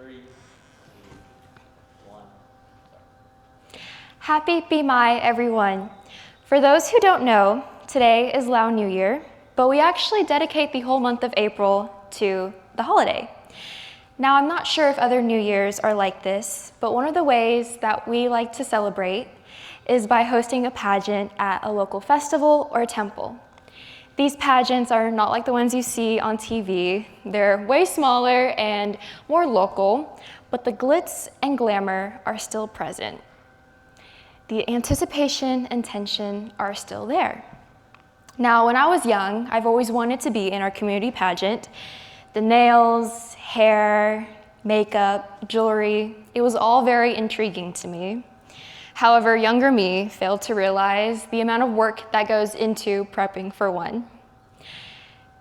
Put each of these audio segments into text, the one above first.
3, 2, 1. Happy Be My, everyone. For those who don't know, today is Lao New Year, but we actually dedicate the whole month of April to the holiday. Now, I'm not sure if other New Years are like this, but one of the ways that we like to celebrate is by hosting a pageant at a local festival or temple. These pageants are not like the ones you see on TV. They're way smaller and more local, but the glitz and glamour are still present. The anticipation and tension are still there. Now, when I was young, I've always wanted to be in our community pageant. The nails, hair, makeup, jewelry, it was all very intriguing to me. However, younger me failed to realize the amount of work that goes into prepping for one.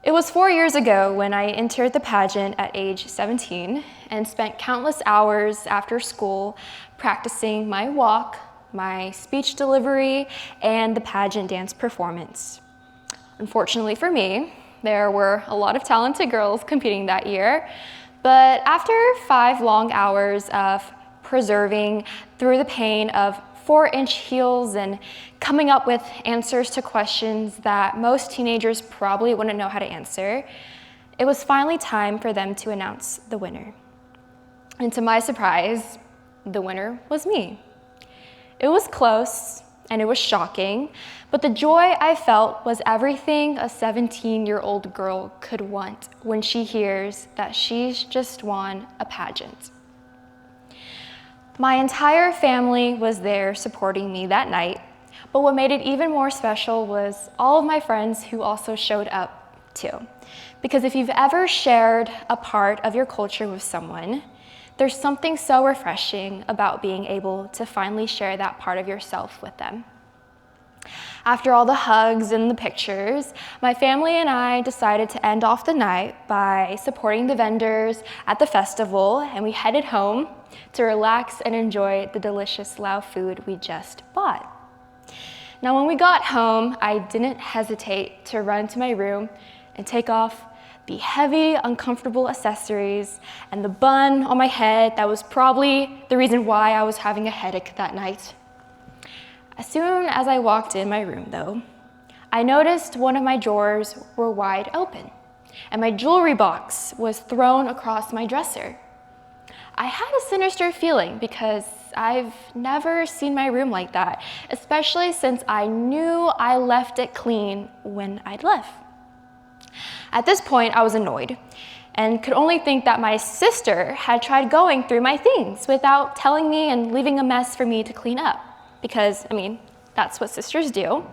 It was 4 years ago when I entered the pageant at age 17 and spent countless hours after school practicing my walk, my speech delivery, and the pageant dance performance. Unfortunately for me, there were a lot of talented girls competing that year, but after 5 long hours of persevering through the pain of 4-inch heels and coming up with answers to questions that most teenagers probably wouldn't know how to answer, it was finally time for them to announce the winner. And to my surprise, the winner was me. It was close and it was shocking, but the joy I felt was everything a 17-year-old girl could want when she hears that she's just won a pageant. My entire family was there supporting me that night, but what made it even more special was all of my friends who also showed up too. Because if you've ever shared a part of your culture with someone, there's something so refreshing about being able to finally share that part of yourself with them. After all the hugs and the pictures, my family and I decided to end off the night by supporting the vendors at the festival, and we headed home to relax and enjoy the delicious Lao food we just bought. Now, when we got home, I didn't hesitate to run to my room and take off the heavy, uncomfortable accessories and the bun on my head that was probably the reason why I was having a headache that night. As soon as I walked in my room, though, I noticed one of my drawers were wide open, and my jewelry box was thrown across my dresser. I had a sinister feeling because I've never seen my room like that, especially since I knew I left it clean when I'd left. At this point, I was annoyed and could only think that my sister had tried going through my things without telling me and leaving a mess for me to clean up. Because, that's what sisters do.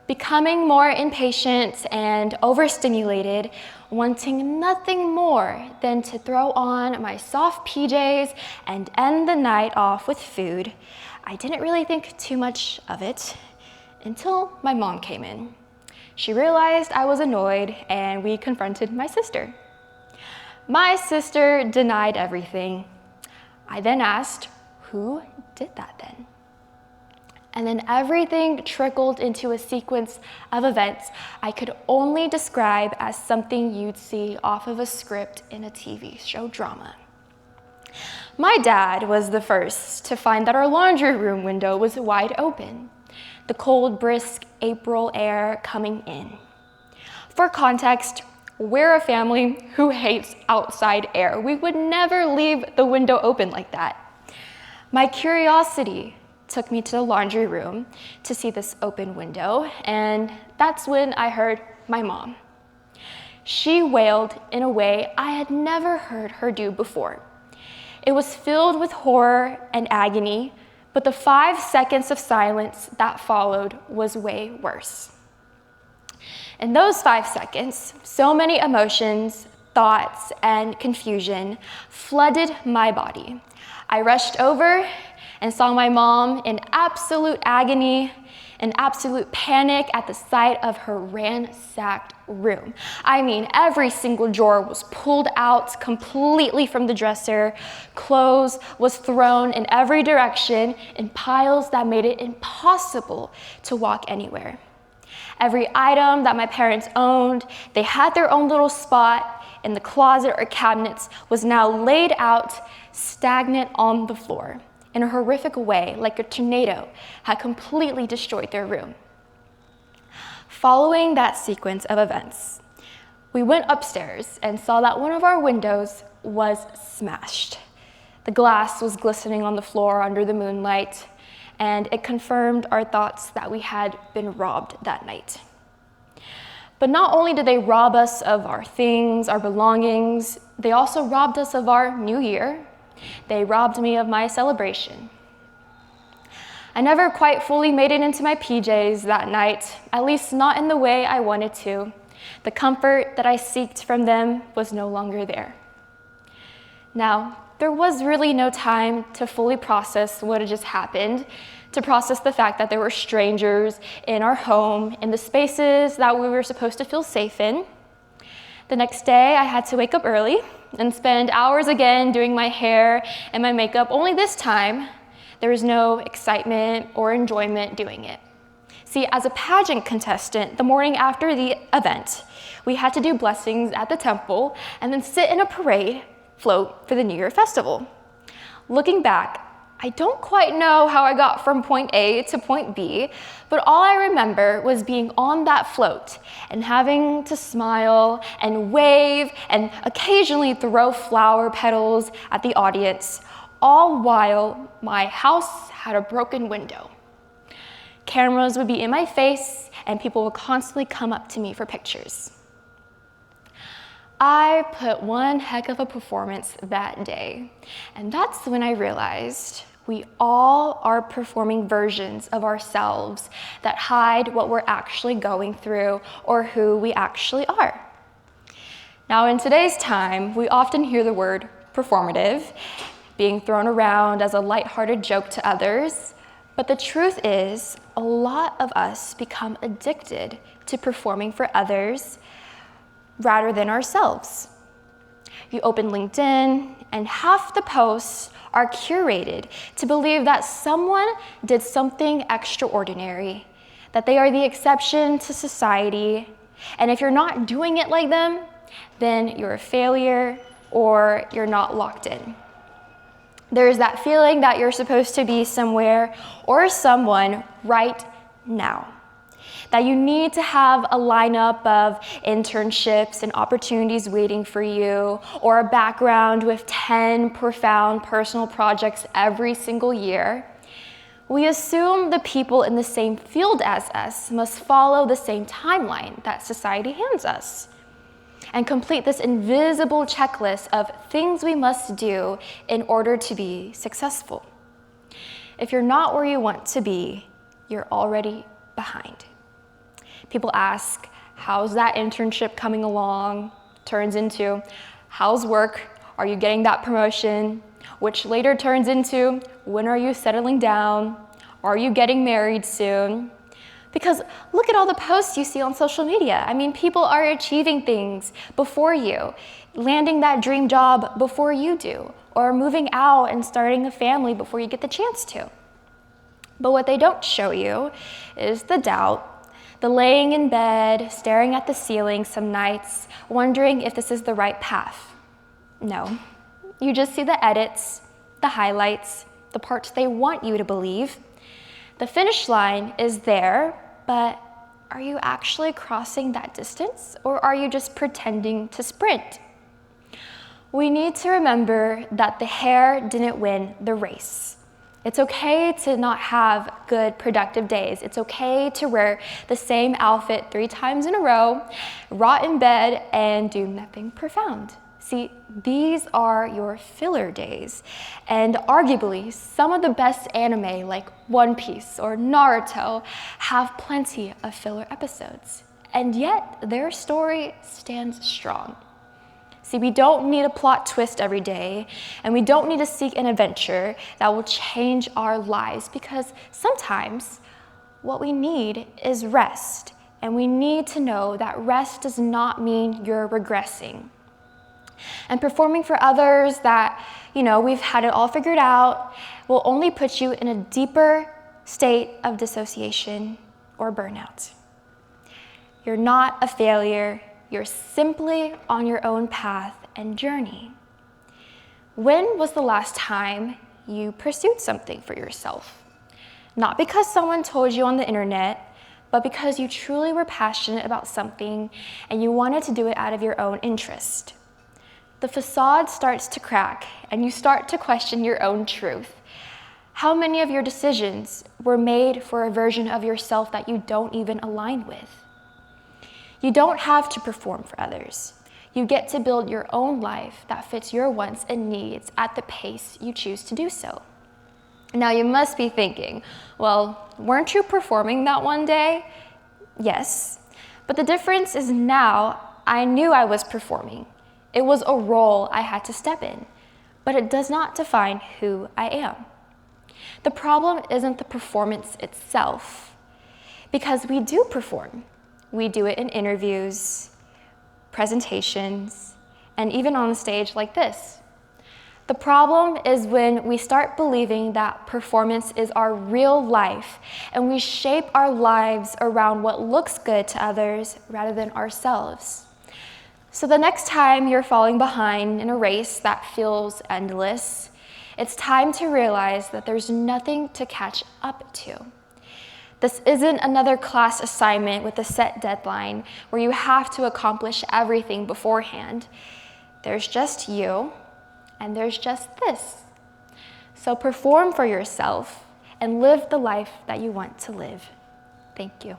Becoming more impatient and overstimulated, wanting nothing more than to throw on my soft PJs and end the night off with food, I didn't really think too much of it until my mom came in. She realized I was annoyed and we confronted my sister. My sister denied everything. I then asked, who did that then? And then everything trickled into a sequence of events I could only describe as something you'd see off of a script in a TV show drama. My dad was the first to find that our laundry room window was wide open, the cold, brisk April air coming in. For context, we're a family who hates outside air. We would never leave the window open like that. My curiosity took me to the laundry room to see this open window, and that's when I heard my mom. She wailed in a way I had never heard her do before. It was filled with horror and agony, but the 5 seconds of silence that followed was way worse. In those 5 seconds, so many emotions, thoughts, and confusion flooded my body. I rushed over and saw my mom in absolute agony and absolute panic at the sight of her ransacked room. Every single drawer was pulled out completely from the dresser. Clothes was thrown in every direction in piles that made it impossible to walk anywhere. Every item that my parents owned, they had their own little spot in the closet or cabinets was now laid out stagnant on the floor in a horrific way, like a tornado had completely destroyed their room. Following that sequence of events, we went upstairs and saw that one of our windows was smashed. The glass was glistening on the floor under the moonlight, and it confirmed our thoughts that we had been robbed that night. But not only did they rob us of our things, our belongings, they also robbed us of our new year. They robbed me of my celebration. I never quite fully made it into my PJs that night, at least not in the way I wanted to. The comfort that I sought from them was no longer there. Now, there was really no time to fully process what had just happened, to process the fact that there were strangers in our home, in the spaces that we were supposed to feel safe in. The next day, I had to wake up early and spend hours again doing my hair and my makeup, only this time, there was no excitement or enjoyment doing it. See, as a pageant contestant, the morning after the event, we had to do blessings at the temple and then sit in a parade float for the New Year festival. Looking back, I don't quite know how I got from point A to point B, but all I remember was being on that float and having to smile and wave and occasionally throw flower petals at the audience, all while my house had a broken window. Cameras would be in my face and people would constantly come up to me for pictures. I put one heck of a performance that day, and that's when I realized we all are performing versions of ourselves that hide what we're actually going through or who we actually are. Now, in today's time, we often hear the word performative being thrown around as a lighthearted joke to others, but the truth is, a lot of us become addicted to performing for others rather than ourselves. You open LinkedIn, and half the posts are curated to believe that someone did something extraordinary, that they are the exception to society, and if you're not doing it like them, then you're a failure or you're not locked in. There's that feeling that you're supposed to be somewhere or someone right now, that you need to have a lineup of internships and opportunities waiting for you, or a background with 10 profound personal projects every single year. We assume the people in the same field as us must follow the same timeline that society hands us and complete this invisible checklist of things we must do in order to be successful. If you're not where you want to be, you're already behind. People ask, how's that internship coming along? Turns into, how's work? Are you getting that promotion? Which later turns into, when are you settling down? Are you getting married soon? Because look at all the posts you see on social media. I mean, people are achieving things before you, landing that dream job before you do, or moving out and starting a family before you get the chance to. But what they don't show you is the doubt, the laying in bed, staring at the ceiling some nights, wondering if this is the right path. No, you just see the edits, the highlights, the parts they want you to believe. The finish line is there, but are you actually crossing that distance, or are you just pretending to sprint? We need to remember that the hare didn't win the race. It's okay to not have good, productive days. It's okay to wear the same outfit 3 times in a row, rot in bed, and do nothing profound. See, these are your filler days, and arguably some of the best anime like One Piece or Naruto have plenty of filler episodes, and yet their story stands strong. See, we don't need a plot twist every day, and we don't need to seek an adventure that will change our lives, because sometimes what we need is rest, and we need to know that rest does not mean you're regressing. And performing for others that, we've had it all figured out will only put you in a deeper state of dissociation or burnout. You're not a failure. You're simply on your own path and journey. When was the last time you pursued something for yourself? Not because someone told you on the internet, but because you truly were passionate about something and you wanted to do it out of your own interest. The facade starts to crack and you start to question your own truth. How many of your decisions were made for a version of yourself that you don't even align with? You don't have to perform for others. You get to build your own life that fits your wants and needs at the pace you choose to do so. Now you must be thinking, well, weren't you performing that one day? Yes, but the difference is now I knew I was performing. It was a role I had to step in, but it does not define who I am. The problem isn't the performance itself, because we do perform. We do it in interviews, presentations, and even on the stage like this. The problem is when we start believing that performance is our real life and we shape our lives around what looks good to others rather than ourselves. So the next time you're falling behind in a race that feels endless, it's time to realize that there's nothing to catch up to. This isn't another class assignment with a set deadline where you have to accomplish everything beforehand. There's just you, and there's just this. So perform for yourself and live the life that you want to live. Thank you.